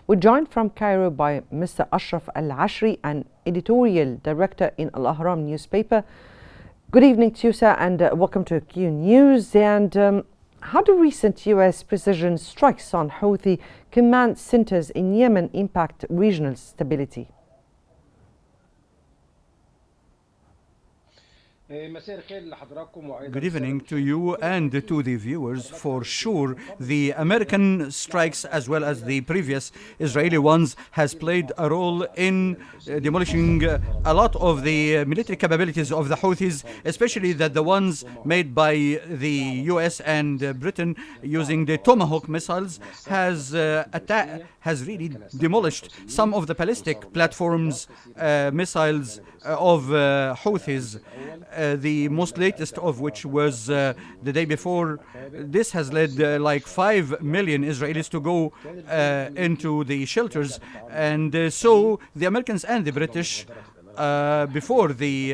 We're joined from Cairo by Mr. Ashraf Al-Ashry, an editorial director in Al-Ahram newspaper. Good evening to you, sir, and welcome to Qnews. And how do recent U.S. precision strikes on Houthi command centers in Yemen impact regional stability? Good evening to you and to the viewers. For sure, the American strikes as well as the previous Israeli ones has played a role in demolishing a lot of the military capabilities of the Houthis, especially that the ones made by the US and Britain using the Tomahawk missiles has really demolished some of the ballistic platforms missiles of Houthis. The most latest of which was the day before. This has led like 5 million Israelis to go into the shelters, and so the Americans and the British before the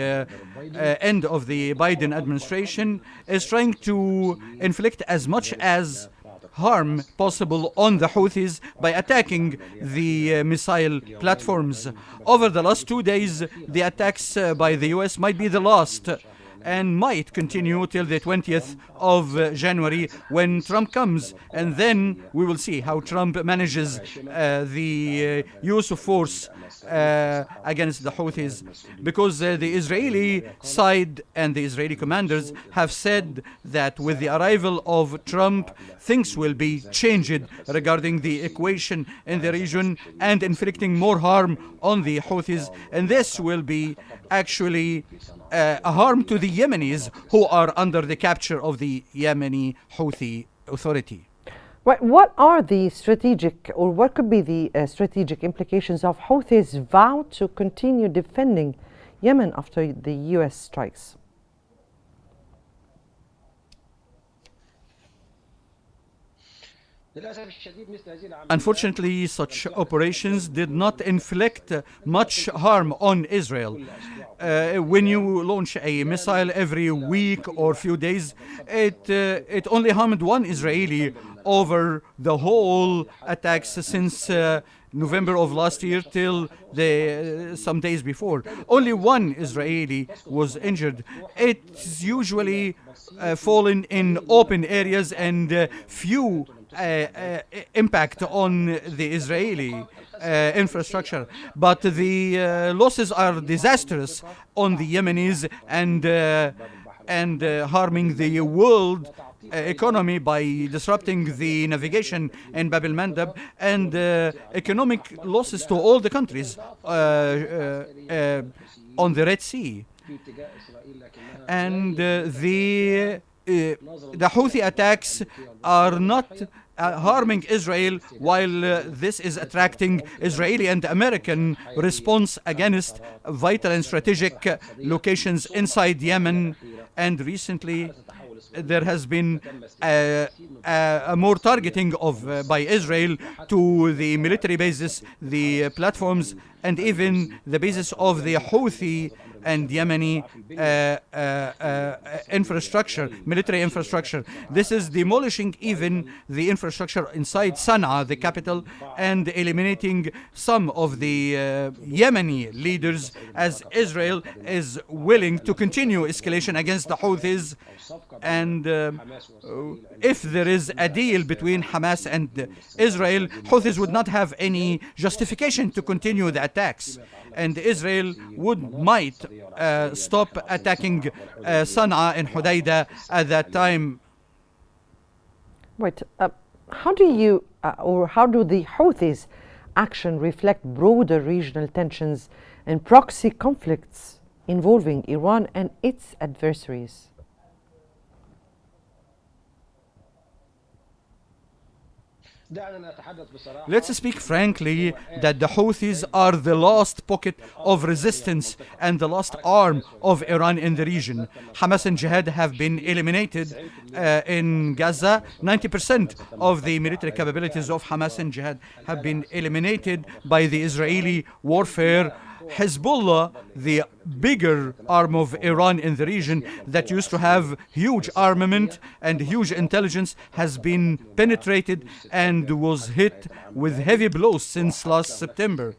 end of the Biden administration is trying to inflict as much as harm possible on the Houthis by attacking the missile platforms. Over the last 2 days, the attacks by the US might be the last and might continue till the 20th of January when Trump comes, and then we will see how Trump manages the use of force against the Houthis, because the Israeli side and the Israeli commanders have said that with the arrival of Trump, things will be changed regarding the equation in the region and inflicting more harm on the Houthis, and this will be actually a harm to the Yemenis who are under the capture of the Yemeni Houthi Authority. Right. What are the strategic, or what could be the strategic implications of Houthis' vow to continue defending Yemen after the US strikes? Unfortunately, such operations did not inflict much harm on Israel. When you launch a missile every week or few days, it only harmed one Israeli over the whole attacks since November of last year till some days before. Only one Israeli was injured. It's usually fallen in open areas and few impact on the Israeli infrastructure, but the losses are disastrous on the Yemenis and harming the world economy by disrupting the navigation in Bab el-Mandab, and economic losses to all the countries on the Red Sea. And the Houthi attacks are not harming Israel, while this is attracting Israeli and American response against vital and strategic locations inside Yemen. And recently there has been a more targeting of by Israel to the military bases, the platforms, and even the basis of the Houthi and Yemeni infrastructure, military infrastructure. This is demolishing even the infrastructure inside Sana'a, the capital, and eliminating some of the Yemeni leaders, as Israel is willing to continue escalation against the Houthis. And if there is a deal between Hamas and Israel, Houthis would not have any justification to continue the attacks, and Israel might stop attacking Sana'a and Hudaydah at that time. Right. How do you or how do the Houthis' action reflect broader regional tensions and proxy conflicts involving Iran and its adversaries? Let's speak frankly that the Houthis are the last pocket of resistance and the last arm of Iran in the region. Hamas and Jihad have been eliminated in Gaza. 90% of the military capabilities of Hamas and Jihad have been eliminated by the Israeli warfare. Hezbollah, the bigger arm of Iran in the region that used to have huge armament and huge intelligence, has been penetrated and was hit with heavy blows since last September.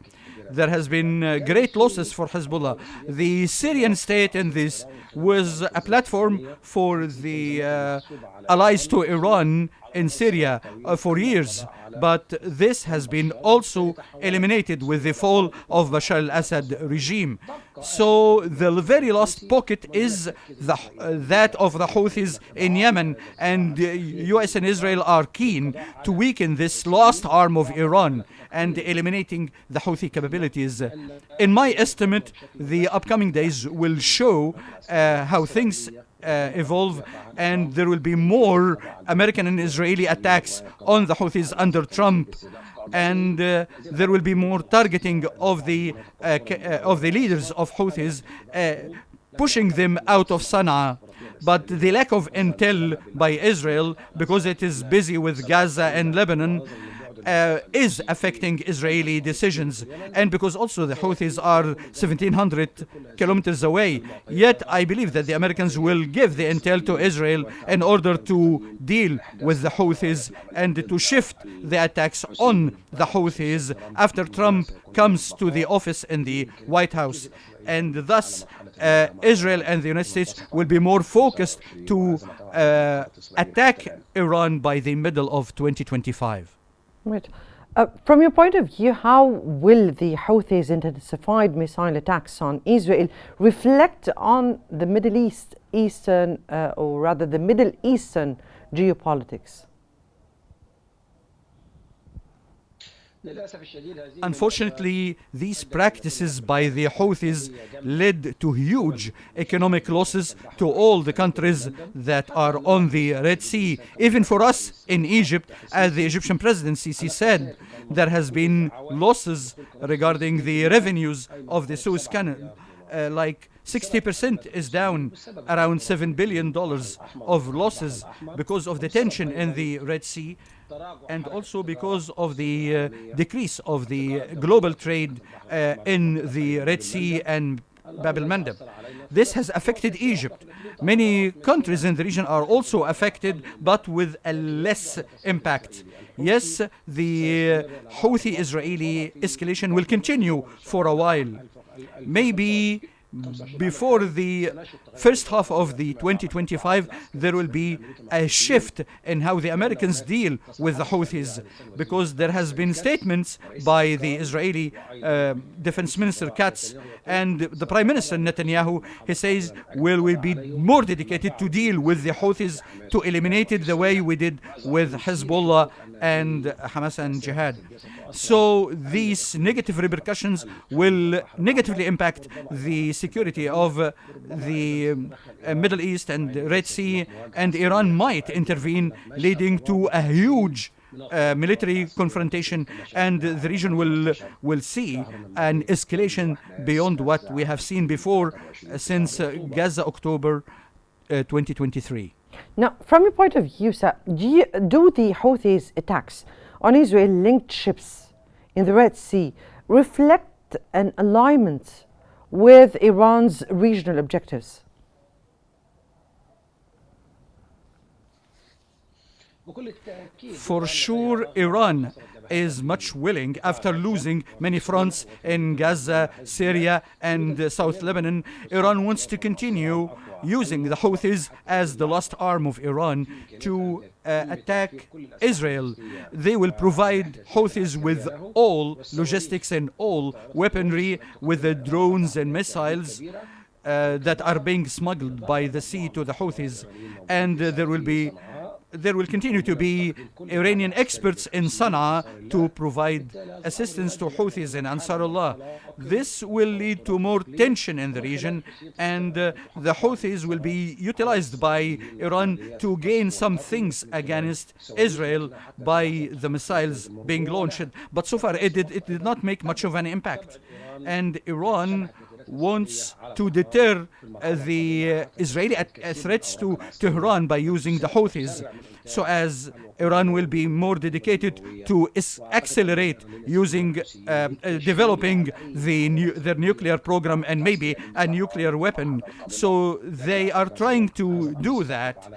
There has been great losses for Hezbollah. The Syrian state in this was a platform for the allies to Iran in Syria for years, but this has been also eliminated with the fall of Bashar al-Assad regime. So the very last pocket is that of the Houthis in Yemen, and US and Israel are keen to weaken this last arm of Iran and eliminating the Houthi capabilities. In my estimate, the upcoming days will show how things evolve, and there will be more American and Israeli attacks on the Houthis under Trump, and there will be more targeting of the leaders of Houthis, pushing them out of Sana'a. But the lack of intel by Israel, because it is busy with Gaza and Lebanon, is affecting Israeli decisions, and because also the Houthis are 1,700 kilometers away. Yet I believe that the Americans will give the intel to Israel in order to deal with the Houthis and to shift the attacks on the Houthis after Trump comes to the office in the White House. And thus Israel and the United States will be more focused to attack Iran by the middle of 2025. Right. From your point of view, how will the Houthis' intensified missile attacks on Israel reflect on the Middle Eastern geopolitics? Unfortunately, these practices by the Houthis led to huge economic losses to all the countries that are on the Red Sea. Even for us in Egypt, as the Egyptian president Sisi said, there has been losses regarding the revenues of the Suez Canal. Like 60% is down, around $7 billion of losses because of the tension in the Red Sea, and also because of the decrease of the global trade in the Red Sea and Bab el-Mandeb. This has affected Egypt. Many countries in the region are also affected, but with a less impact. Yes, the Houthi-Israeli escalation will continue for a while. Maybe before the first half of the 2025, there will be a shift in how the Americans deal with the Houthis, because there has been statements by the Israeli Defense Minister Katz and the Prime Minister Netanyahu. He says, will we be more dedicated to deal with the Houthis, to eliminate it the way we did with Hezbollah and Hamas and Jihad. So these negative repercussions will negatively impact the security of the Middle East and Red Sea, and Iran might intervene, leading to a huge military confrontation, and the region will see an escalation beyond what we have seen before since Gaza October 2023. Now, from your point of view, sir, do the Houthis' attacks on Israel-linked ships in the Red Sea reflect an alignment with Iran's regional objectives? For sure, Iran is much willing, after losing many fronts in Gaza, Syria, and South Lebanon. Iran wants to continue using the Houthis as the last arm of Iran to attack Israel. They will provide Houthis with all logistics and all weaponry, with the drones and missiles that are being smuggled by the sea to the Houthis. And there will continue to be Iranian experts in Sana'a to provide assistance to Houthis and Ansarullah. This will lead to more tension in the region, and the Houthis will be utilized by Iran to gain some things against Israel by the missiles being launched. But so far it did not make much of an impact. And Iran wants to deter the Israeli threats to Tehran by using the Houthis. so as Iran will be more dedicated to accelerate using, developing their nuclear program and maybe a nuclear weapon. So they are trying to do that,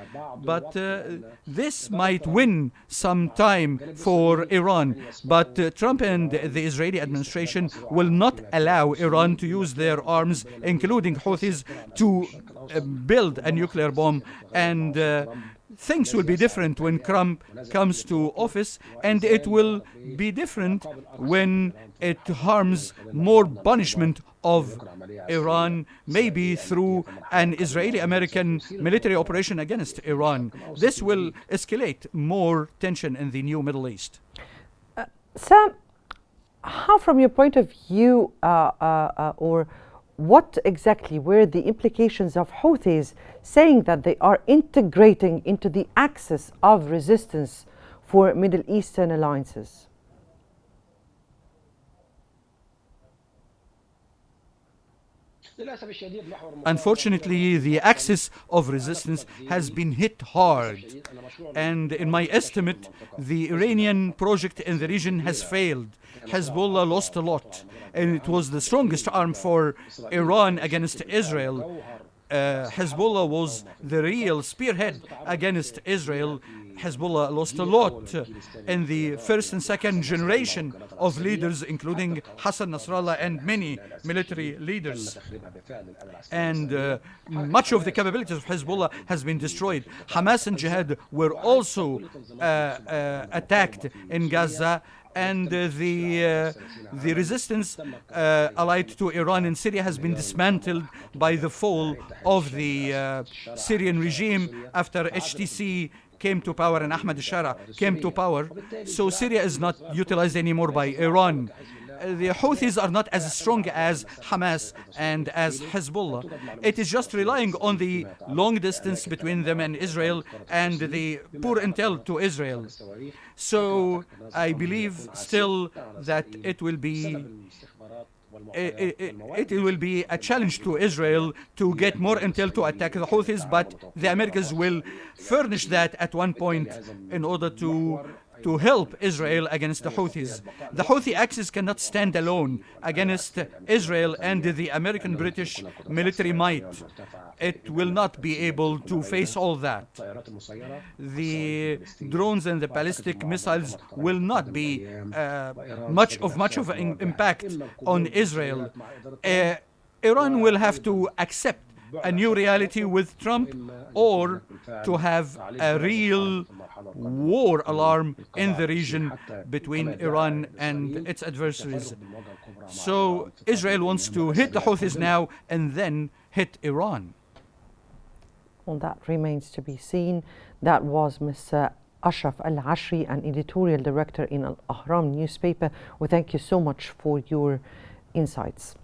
but this might win some time for Iran. But Trump and the Israeli administration will not allow Iran to use their arms, including Houthis, to build a nuclear bomb. And things will be different when Trump comes to office, and it will be different when it harms more punishment of Iran, maybe through an Israeli-American military operation against Iran. This will escalate more tension in the new Middle East. Sam, how, from your point of view, or what exactly were the implications of Houthis saying that they are integrating into the axis of resistance for Middle Eastern alliances? Unfortunately, the axis of resistance has been hit hard. And in my estimate, the Iranian project in the region has failed. Hezbollah lost a lot. And it was the strongest arm for Iran against Israel. Hezbollah was the real spearhead against Israel. Hezbollah lost a lot in the first and second generation of leaders, including Hassan Nasrallah and many military leaders. And much of the capabilities of Hezbollah has been destroyed. Hamas and Jihad were also attacked in Gaza. And the resistance allied to Iran in Syria has been dismantled by the fall of the Syrian regime after HTC came to power and Ahmad al-Shara came to power. So Syria is not utilized anymore by Iran. The Houthis are not as strong as Hamas and as Hezbollah. It is just relying on the long distance between them and Israel and the poor intel to Israel. So I believe still that it will be a challenge to Israel to get more intel to attack the Houthis, but the Americans will furnish that at one point in order to help Israel against the Houthis. The Houthi axis cannot stand alone against Israel and the American-British military might. It will not be able to face all that. The drones and the ballistic missiles will not be much of an impact on Israel. Iran will have to accept a new reality with Trump, or to have a real war alarm in the region between Iran and its adversaries. So Israel wants to hit the Houthis now and then hit Iran. Well, that remains to be seen. That was Mr. Ashraf Al-Ashry, an editorial director in Al-Ahram newspaper. We thank you so much for your insights.